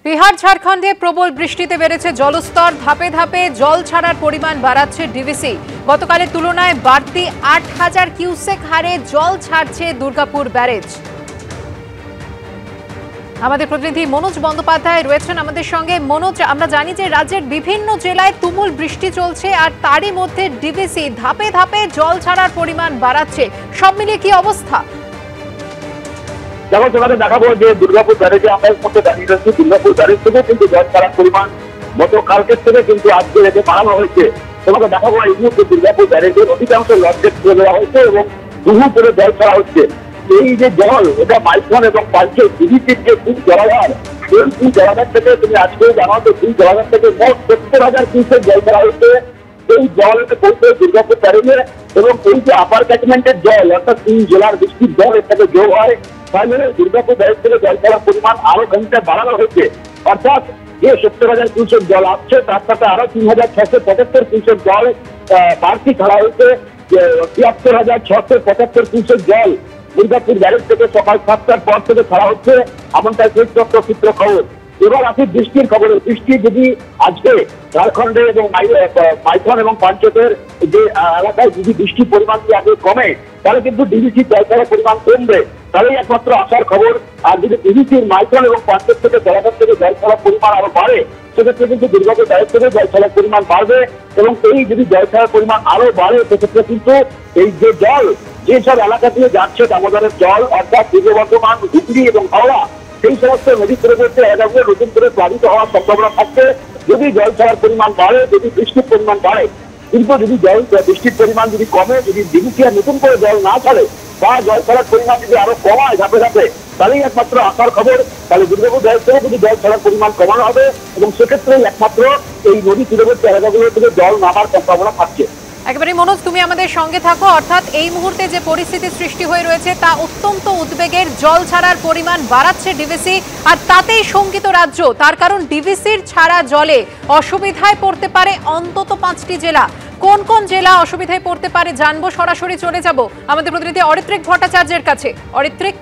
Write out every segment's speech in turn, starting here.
বিহার ঝাড়খণ্ডে প্রবল বৃষ্টিতে বেড়েছে জলস্তর। ধাপে ধাপে জল ছাড়ার পরিমাণ বাড়াচ্ছে ডিভিসি। গতকালের তুলনায় বাড়তি ৮,০০০ কিউসেক হারে জল ছাড়ছে দুর্গাপুর ব্যারেজ। আমাদের প্রতিনিধি মনোজ বন্দ্যোপাধ্যায় রয়েছেন আমাদের সঙ্গে। মনোজ, আমরা জানি যে রাজ্যের বিভিন্ন জেলায় তুমুল বৃষ্টি চলছে, আর তারই মধ্যে ডিভিসি ধাপে ধাপে জল ছাড়ার পরিমাণ বাড়াচ্ছে। সব মিলিয়ে কি অবস্থা? যেমন তোমাকে দেখাবো যে দুর্গাপুর ব্যারেজে আমরা মধ্যে দাঁড়িয়ে রয়েছি। দুর্গাপুর ব্যারেজ থেকে কিন্তু জল ছাড়ার পরিমাণ গতকালকের থেকে কিন্তু আজকে রেখে বাড়ানো হয়েছে। তোমাকে দেখাবো এই মুহূর্তে দুর্গাপুর ব্যারেজের অধিকাংশ লঞ্চে তুলে দেওয়া হয়েছে এবং দুহু করে জল ছাড়া হচ্ছে। এই যে জল, এটা মাইথন এবং পাঞ্চে ডিভিসির যে তিন জলাধার, এই তিন জলাধার থেকে তুমি আজকেও জানো যে তিন জলাধার থেকে মোট ৭০,০০০ কিউসেক জল ছাড়া হয়েছে। এই জল পৌঁছে দুর্গাপুর ব্যারেজে এবং এই যে আপার ক্যাচমেন্টের জল, অর্থাৎ তিন জেলার বৃষ্টির জল এর সাথে যোগ হয়, তাহলে দুর্গাপুর ব্যারেজ থেকে জল ছাড়ার পরিমাণ আরো খানিকটা বাড়ানো হয়েছে। অর্থাৎ যে ৭০,০০০ কিউসেক জল আসছে তার সাথে আরো ৩,৬৭৫ কিউসেক জল বাড়তি ছাড়া হয়েছে। ৭৩,৬৭৫ কিউসেক জল দুর্গাপুর ব্যারেজ থেকে সকাল ৭টার পর থেকে ছাড়া হচ্ছে, এমনটাই তথ্য সূত্র খবর। এবার আসি বৃষ্টির খবরে। বৃষ্টি যদি আজকে ঝাড়খণ্ডে এবং মাইথন এবং পাঞ্চেতের যে এলাকায় যদি বৃষ্টির পরিমাণ আগে কমে, তাহলে কিন্তু ডিভিসি জল ছাড়ার পরিমাণ কমবে, তাহলেই একমাত্র আসার খবর। আর যদি ডিভিসির মাইথন এবং পাঞ্চেত থেকে জলাধার থেকে জল ছাড়ার পরিমাণ আরো বাড়ে, সেক্ষেত্রে কিন্তু দুর্গাপুর ব্যারেজ থেকে জল ছাড়ার পরিমাণ বাড়বে। এবং এই যদি জল ছাড়ার পরিমাণ আরো বাড়ে, সেক্ষেত্রে কিন্তু এই যে জল যেসব এলাকা দিয়ে যাচ্ছে দামোদরের জল, অর্থাৎ পূর্ব বর্ধমান, হুগলি এবং হাওড়া, সেই সমস্ত নদী তীরবর্তী এলাকাগুলো নতুন করে প্লাবিত হওয়ার সম্ভাবনা থাকছে যদি জল ছাড়ার পরিমাণ বাড়ে, যদি বৃষ্টির পরিমাণ বাড়ে। কিন্তু যদি বৃষ্টির পরিমাণ যদি কমে, যদি ডিভিসি আর নতুন করে জল না ছাড়ে বা জল ছাড়ার পরিমাণ যদি আরো কমায় ধাপে ধাপে, তাহলেই একমাত্র আসার খবর। তাহলে দুর্গাপুর ব্যারেজ থেকে যদি জল ছাড়ার পরিমাণ কমানো হবে এবং সেক্ষেত্রেই একমাত্র এই নদী তীরবর্তী এলাকাগুলো থেকে জল নামার সম্ভাবনা থাকছে। একেবারে মনোজ, তুমি আমাদের সঙ্গে থাকো। অর্থাৎ এই মুহূর্তে যে পরিস্থিতি সৃষ্টি হয়ে রয়েছে তা অত্যন্ত উদ্বেগের। জল ছাড়ার পরিমাণ বাড়াচ্ছে ডিভিসি, আর তাতেই শঙ্কিত রাজ্য। তার কারণ ডিভিসির ছাড়া জলে অসুবিধায় পড়তে পারে অন্তত ৫টি জেলা। কোন কোন জেলা অসুবিধায় পড়তে পারে জানবো। সরাসরি চলে যাব আমাদের প্রতিনিধি অরিত্রিক ভট্টাচার্যের কাছে। অরিত্রিক,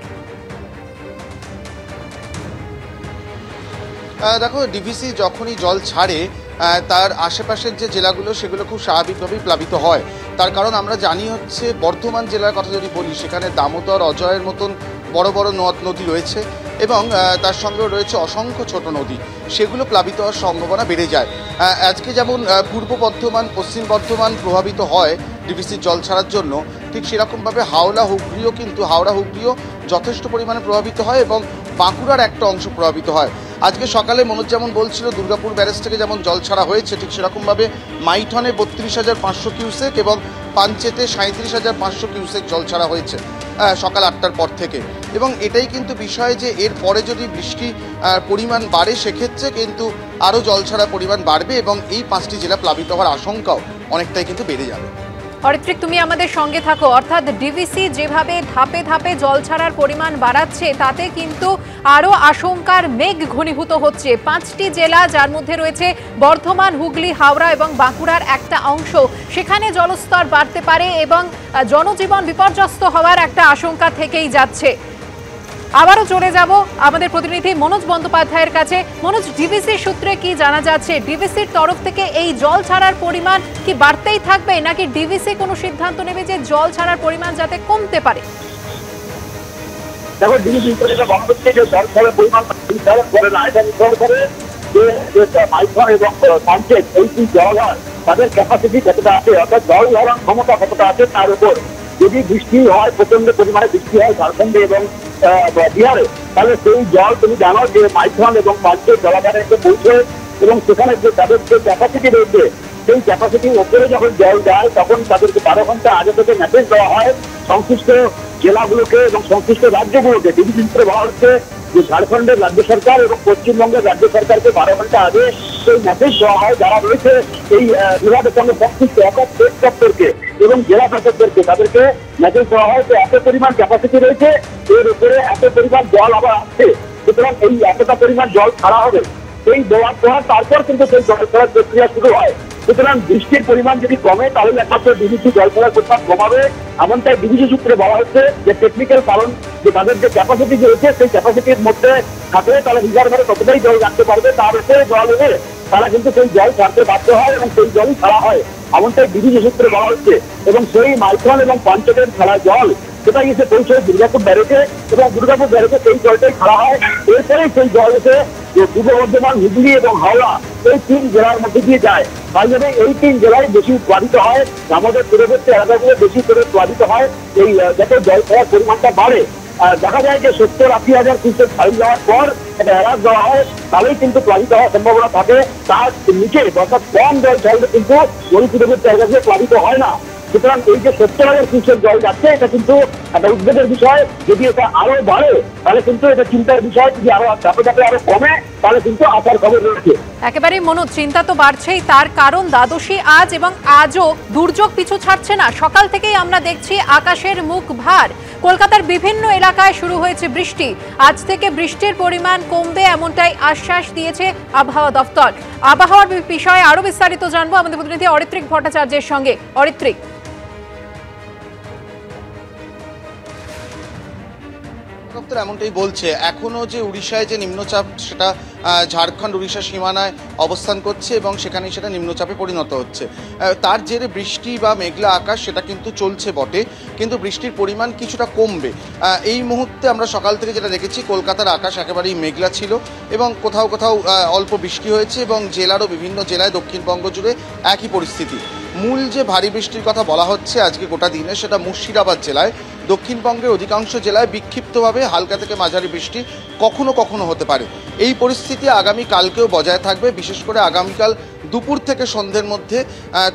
দেখো, ডিভিসি যখনই জল ছাড়ে তার আশেপাশের যে জেলাগুলো সেগুলো খুব স্বাভাবিকভাবেই প্লাবিত হয়। তার কারণ আমরা জানি হচ্ছে বর্ধমান জেলার কথা যদি বলি, সেখানে দামোদর, অজয়ের মতন বড় বড় নদ নদী রয়েছে এবং তার সঙ্গেও রয়েছে অসংখ্য ছোট নদী, সেগুলো প্লাবিত হওয়ার সম্ভাবনা বেড়ে যায়। আজকে যেমন পূর্ব বর্ধমান, পশ্চিম বর্ধমান প্রভাবিত হয় ডিভিসির জল ছাড়ার জন্য, ঠিক সেরকমভাবে হাওড়া হুগলিও যথেষ্ট পরিমাণে প্রভাবিত হয় এবং বাঁকুড়ার একটা অংশ প্রভাবিত হয়। আজকে সকালে মনোজ যেমন বলছিল দুর্গাপুর ব্যারেজ থেকে যেমন জল ছাড়া হয়েছে, ঠিক সেরকমভাবে মাইথনে ৩২,৫০০ কিউসেক এবং পাঞ্চেতে ৩৭,৫০০ কিউসেক জল ছাড়া হয়েছে সকাল ৮টার পর থেকে। এবং এটাই কিন্তু বিষয় যে এর পরে যদি বৃষ্টি পরিমাণ বাড়ে, সেক্ষেত্রে কিন্তু আরও জল ছাড়ার পরিমাণ বাড়বে এবং এই ৫টি জেলা প্লাবিত হওয়ার আশঙ্কাও অনেকটাই কিন্তু বেড়ে যাবে। অরিত্রিক, তুমি আমাদের সঙ্গে থাকো। অর্থাৎ ডিভিসি যেভাবে ধাপে ধাপে জল ছাড়ার পরিমাণ বাড়াচ্ছে, তাতে কিন্তু আরও আশঙ্কার মেঘ ঘনীভূত হচ্ছে। ৫টি জেলা, যার মধ্যে রয়েছে বর্ধমান, হুগলি, হাওড়া এবং বাঁকুড়ার একটা অংশ, সেখানে জলস্তর বাড়তে পারে এবং জনজীবন বিপর্যস্ত হওয়ার একটা আশঙ্কা থেকেই যাচ্ছে। আবারও চলে যাব আমাদের প্রতিনিধি মনোজ বন্দ্যোপাধ্যায়ের কাছে। মনোজ, ডিভিসির সূত্রে কি জানা যাচ্ছে? ডিভিসির তরফ থেকে এই জল ছাড়ার পরিমাণ কি বাড়তেই থাকবে, নাকি ডিভিসি কোনো সিদ্ধান্ত নেবে যে জল ছাড়ার পরিমাণ যাতে কমতে পারে? দেখো, ডিভিসি বলা হচ্ছে যে জল ছাড়ার পরিমাণ করে না, এটা নির্ভর করে যে মাইথন এবং পাঞ্চেত, এই দুই জলাধার, তাদের ক্যাপাসিটি কতটা আছে, অর্থাৎ জল ধারণ ক্ষমতা কতটা আছে তার উপর। যদি বৃষ্টি হয়, প্রচন্ড পরিমাণে বৃষ্টি হয় ঝাড়খণ্ডে এবং বিহারে, তাহলে সেই জল তুমি জানো যে মাইথন এবং পাঞ্চেত জলাধারে এসে পৌঁছে এবং সেখানে যে তাদের যে ক্যাপাসিটি রয়েছে, সেই ক্যাপাসিটির ওপরে যখন জল যায় তখন তাদেরকে ১২ ঘন্টা আগে থেকে মেসেজ দেওয়া হয় সংশ্লিষ্ট জেলাগুলোকে এবং সংশ্লিষ্ট রাজ্যগুলোকে। ডিভিসি সূত্রে বলা হচ্ছে যে ঝাড়খণ্ডের রাজ্য সরকার এবং পশ্চিমবঙ্গের রাজ্য সরকারকে ১২ ঘন্টা আগে সেই মেসেজ দেওয়া হয়, যারা রয়েছে এই বিভাগের সঙ্গে সংশ্লিষ্ট একক স্টেট দপ্তরকে এবং জেলা শাসকদেরকে, তাদেরকে মেসেজ দেওয়া হয় যে এত পরিমাণ ক্যাপাসিটি রয়েছে, এর উপরে এত পরিমাণ জল আবার আসছে, সুতরাং এই এতটা পরিমাণ জল ছাড়া হবে। এই দেওয়ার পর তারপর কিন্তু সেই জল ছাড়ার প্রক্রিয়া শুরু হয়। সুতরাং বৃষ্টির পরিমাণ যদি কমে তাহলে একমাত্র ডিভিসি জল ছাড়ার পরিমাণ কমাবে, এমনটাই ডিভিসি সূত্রে বলা হচ্ছে যে টেকনিক্যাল কারণ যে তাদের যে ক্যাপাসিটি রয়েছে সেই ক্যাপাসিটির মধ্যে থাকলে তারা রিজার্ভারে ততটাই জল রাখতে পারবে, তার উপরে জল এলে তারা কিন্তু সেই জল ছাড়তে বাধ্য হয় এবং সেই জলই ছাড়া হয়, এমনটাই ডিভিসি সূত্রে বলা হচ্ছে। এবং সেই মাইথন এবং পাঞ্চেতের ছাড়া জল সেটা এসে পৌঁছয় দুর্গাপুর ব্যারেজে এবং দুর্গাপুর ব্যারেজে সেই জলটাই ছাড়া হয়। এরপরেই সেই জল এসে পূর্ব বর্ধমান, হুগলি এবং হাওড়া এই 3 জেলার মধ্যে দিয়ে যায়। তাই জন্য এই 3 জেলায় বেশি প্লাবিত হয়, আমাদের দূরবর্তী এলাকাগুলো বেশি করে প্লাবিত হয়। এই যাতে জল খাওয়ার পরিমাণটা বাড়ে, দেখা যায় যে 70-80 হাজার কিউসেক ছাড়িয়ে যাওয়ার পর এটা এলাচ দেওয়া হয়, তাহলেই কিন্তু প্লাবিত হওয়ার সম্ভাবনা থাকে। তার নিচে অর্থাৎ কম জল ছাড়লে কিন্তু ওই দূরবর্তী এলাকাগুলো প্লাবিত হয় না। সুতরাং এই যে 70 হাজার কিউসেক জল যাচ্ছে এটা কিন্তু একটা উদ্বেগের বিষয়। যদি এটা আরো বাড়ে তাহলে কিন্তু এটা চিন্তার বিষয়, যদি আরো ধাপে ধাপে আরো কমে তাহলে কিন্তু আসার খবর রয়েছে। একেবারেই মনোজ, চিন্তা তো বাড়ছেই, তার কারণ দ্বাদশী আজ এবং আজও দুর্যোগ পিছু ছাড়ছে না। সকাল থেকেই আমরা দেখছি আকাশের মুখ ভার, কলকাতার বিভিন্ন এলাকায় শুরু হয়েছে বৃষ্টি। আজ থেকে বৃষ্টির পরিমাণ কমবে এমনটাই আশ্বাস দিয়েছে আবহাওয়া দফতর। আবহাওয়ার বিষয়ে আরো বিস্তারিত জানবো আমাদের প্রতিনিধি অরিত্রিক ভট্টাচার্যের সঙ্গে। অরিত্রিক, এমনটাই বলছে, এখনো যে উড়িষ্যায় যে নিম্নচাপ সেটা ঝাড়খণ্ড উড়িষ্যা সীমানায় অবস্থান করছে এবং সেখানে সেটা নিম্নচাপে পরিণত হচ্ছে। তার জেরে বৃষ্টি বা মেঘলা আকাশ সেটা কিন্তু চলছে বটে, কিন্তু বৃষ্টির পরিমাণ কিছুটা কমবে। এই মুহূর্তে আমরা সকাল থেকে যেটা দেখেছি, কলকাতার আকাশ একেবারেই মেঘলা ছিল এবং কোথাও কোথাও অল্প বৃষ্টি হয়েছে এবং জেলারও বিভিন্ন জেলায় দক্ষিণবঙ্গ জুড়ে একই পরিস্থিতি। মূল যে ভারী বৃষ্টির কথা বলা হচ্ছে আজকে গোটা দিনে, সেটা মুর্শিদাবাদ জেলায়। দক্ষিণবঙ্গের অধিকাংশ জেলায় বিক্ষিপ্তভাবে হালকা থেকে মাঝারি বৃষ্টি কখনো কখনো হতে পারে। এই পরিস্থিতি আগামীকালকেও বজায় থাকবে, বিশেষ করে আগামীকাল দুপুর থেকে সন্ধ্যের মধ্যে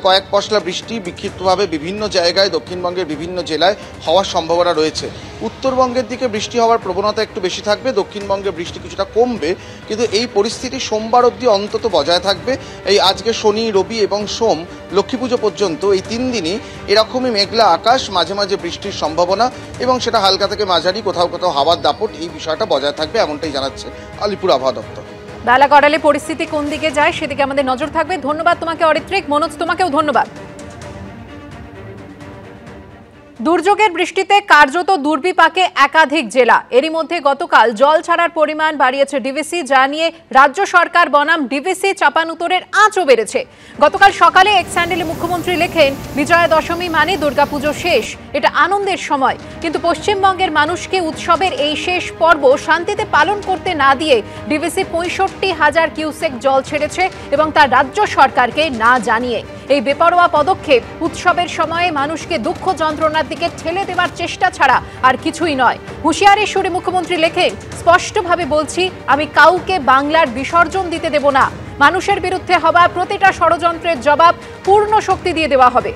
কয়েক পশলা বৃষ্টি বিক্ষিপ্তভাবে বিভিন্ন জায়গায় দক্ষিণবঙ্গের বিভিন্ন জেলায় হওয়ার সম্ভাবনা রয়েছে। উত্তরবঙ্গের দিকে বৃষ্টি হওয়ার প্রবণতা একটু বেশি থাকবে, দক্ষিণবঙ্গে বৃষ্টি কিছুটা কমবে, কিন্তু এই পরিস্থিতি সোমবার অবধি অন্তত বজায় থাকবে। এই আজকে শনি, রবি এবং সোম, লক্ষ্মী পুজো পর্যন্ত এই 3 দিনই এরকমই মেঘলা আকাশ, মাঝে মাঝে বৃষ্টির সম্ভাবনা এবং সেটা হালকা থেকে মাঝারি, কোথাও কোথাও হাওয়ার দাপট, এই বিষয়টা বজায় থাকবে এমনটাই জানাচ্ছে আলিপুর আবহাওয়া দপ্তর। বেলা গড়ালে পরিস্থিতি কোন দিকে যায় সেদিকে আমাদের নজর থাকবে। ধন্যবাদ তোমাকে অরিত্রিক। মনোজ, তোমাকেও ধন্যবাদ। দুর্যোগের বৃষ্টিতে কার্যত দুর্বিপাকে একাধিক জেলা। এরই মধ্যে গতকাল জল ছাড়ার পরিমাণ বাড়িয়েছে ডিভিসি, যা নিয়ে রাজ্য সরকার বনাম ডিভিসি চাপানুতরের আঁচও বেড়েছে। গতকাল সকালে এক স্যান্ডেলে মুখ্যমন্ত্রী লেখেন, বিজয়া দশমী মানে দুর্গাপুজো শেষ, এটা আনন্দের সময়। কিন্তু পশ্চিমবঙ্গের মানুষকে উৎসবের এই শেষ পর্ব শান্তিতে পালন করতে না দিয়ে ডিভিসি 65,000 কিউসেক জল ছেড়েছে এবং তা রাজ্য সরকারকে না জানিয়ে। এই বেপরোয়া পদক্ষেপ উৎসবের সময়ে মানুষকে দুঃখ যন্ত্রণার দিকে ঠেলে দেওয়ার চেষ্টা ছাড়া আর কিছুই নয়। হুঁশিয়ারির সুরে মুখ্যমন্ত্রী লেখেন, স্পষ্টভাবে বলছি, আমি কাউকে বাংলার বিসর্জন দিতে দেব না। মানুষের বিরুদ্ধে হওয়া প্রতিটা ষড়যন্ত্রের জবাব পূর্ণ শক্তি দিয়ে দেওয়া হবে।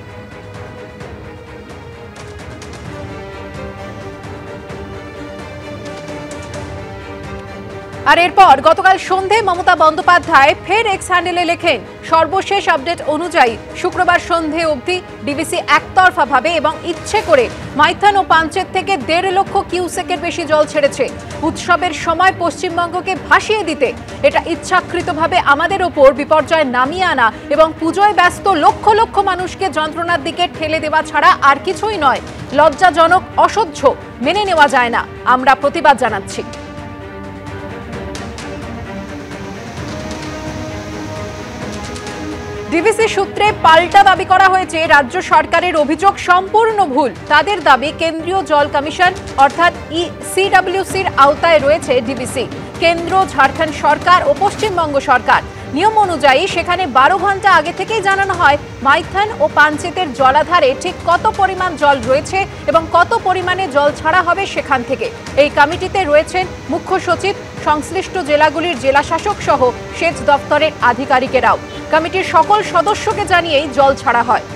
আর এরপর গতকাল সন্ধে মমতা বন্দ্যোপাধ্যায় ফের এক্স হ্যান্ডেলে লেখেন, সর্বশেষ আপডেট অনুযায়ী শুক্রবার সন্ধে অবধি ডিভিসি একতরফাভাবে এবং ইচ্ছে করে মাইথন ও পাঞ্চেত থেকে 1.5 লক্ষ কিউসেকের বেশি জল ছেড়েছে উৎসবের সময় পশ্চিমবঙ্গকে ভাসিয়ে দিতে। এটা ইচ্ছাকৃতভাবে আমাদের ওপর বিপর্যয় নামিয়ে আনা এবং পুজোয় ব্যস্ত লক্ষ লক্ষ মানুষকে যন্ত্রণার দিকে ঠেলে দেওয়া ছাড়া আর কিছুই নয়। লজ্জাজনক, অসহ্য, মেনে নেওয়া যায় না। আমরা প্রতিবাদ জানাচ্ছি। ডিভিসি সূত্রে পাল্টা দাবি করা হয়েছে, রাজ্য সরকারের অভিযোগ সম্পূর্ণ ভুল। তাদের দাবি, কেন্দ্রীয় জল কমিশন অর্থাৎ সিডব্লিউসির আওতায় রয়েছে ডিভিসি। কেন্দ্র, ঝাড়খণ্ড সরকার ও পশ্চিমবঙ্গ সরকার। নিয়ম অনুযায়ী সেখানে 12 ঘন্টা আগে থেকেই জানানো হয় মাইথন ও পাঞ্চেতের জলাধারে ঠিক কত পরিমাণ জল রয়েছে এবং কত পরিমাণে জল ছাড়া হবে সেখান থেকে। এই কমিটিতে রয়েছেন মুখ্য সচিব, সংশ্লিষ্ট জেলাগুলির জেলাশাসক সহ সেচ দপ্তরের আধিকারিকেরাও। কমিটির সকল সদস্যকে জানিয়েই জল ছাড়া হয়।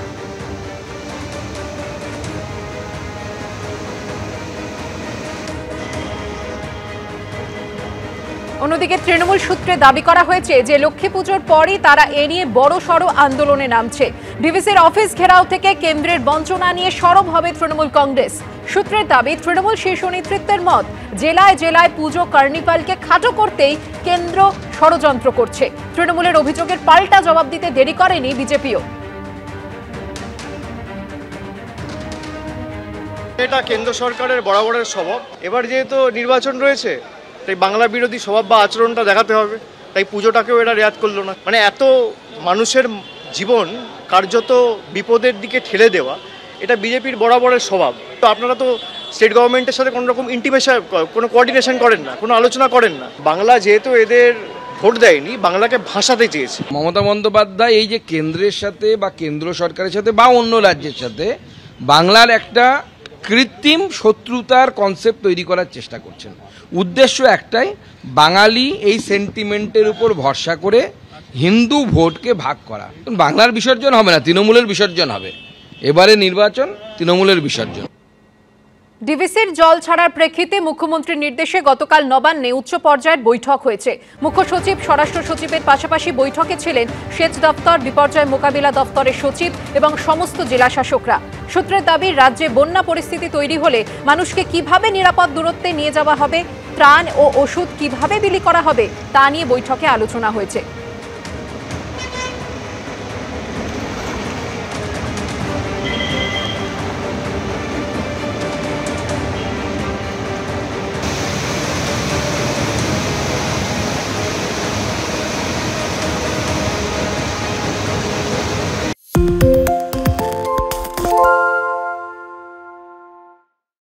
অন্যদিকে তৃণমূল সূত্রে দাবি করা হয়েছে যে লক্ষ্মী পুজোর পরই তারা এ নিয়ে বড়সড় আন্দোলনে নামছে। ডিভিসির অফিস ঘেরাও থেকে কেন্দ্রের বঞ্চনা নিয়ে সরব হবে তৃণমূল কংগ্রেস। সূত্রের দাবি, তৃণমূল শীর্ষ নেতৃত্বের মত, জেলায় জেলায় পুজো কার্নিভালকে খাটো করতেই কেন্দ্র ষড়যন্ত্র করছে। তৃণমূলের অভিযোগের পাল্টা জবাব দিতে দেরি করেনি বিজেপিও। এটা কেন্দ্র সরকারের বরাবরের স্বভাব। এবার যেহেতু নির্বাচন রয়েছে, তাই বাংলা বিরোধী স্বভাব বা আচরণটা দেখাতে হবে। তাই পুজোটাকেও এরা রেয়াত করলো না। মানে এত মানুষের জীবন কার্যত বিপদের দিকে ঠেলে দেওয়া, এটা বিজেপির বরাবরের স্বভাব। তো আপনারা তো স্টেট গভর্নমেন্টের সাথে কোনো রকম ইন্টিমেশন, কোনো কোঅর্ডিনেশন করেন না, কোনো আলোচনা করেন না। বাংলা যেহেতু এদের ভোট দেয়নি, বাংলাকে ভাষাতে চেয়েছে। মমতা বন্দ্যোপাধ্যায় এই যে কেন্দ্রের সাথে বা কেন্দ্র সরকারের সাথে বা অন্য রাজ্যের সাথে বাংলার একটা কৃত্রিম শত্রুতার কনসেপ্ট তৈরি করার চেষ্টা করছেন। উদ্দেশ্য একটাই, বাঙালি এই সেন্টিমেন্টের উপর ভরসা করে হিন্দু ভোটকে ভাগ করা। বাংলার বিসর্জন হবে না, তৃণমূলের বিসর্জন হবে। এবারে নির্বাচন তৃণমূলের বিসর্জন। ডিভিসির জল ছাড়ার প্রেক্ষিতে মুখ্যমন্ত্রীর নির্দেশে গতকাল নবান্নে উচ্চ পর্যায়ের বৈঠক হয়েছে। মুখ্য সচিব, স্বরাষ্ট্র সচিবের পাশাপাশি বৈঠকে ছিলেন সেচ দপ্তর, বিপর্যয় মোকাবিলা দপ্তরের সচিব এবং সমস্ত জেলা শাসকরা। সূত্রের দাবি, রাজ্যে বন্যা পরিস্থিতি তৈরি হলে মানুষকে কিভাবে নিরাপদ দূরত্বে নিয়ে যাওয়া হবে, ত্রাণ ও ওষুধ কিভাবে বিলি করা হবে তা নিয়ে বৈঠকে আলোচনা হয়েছে।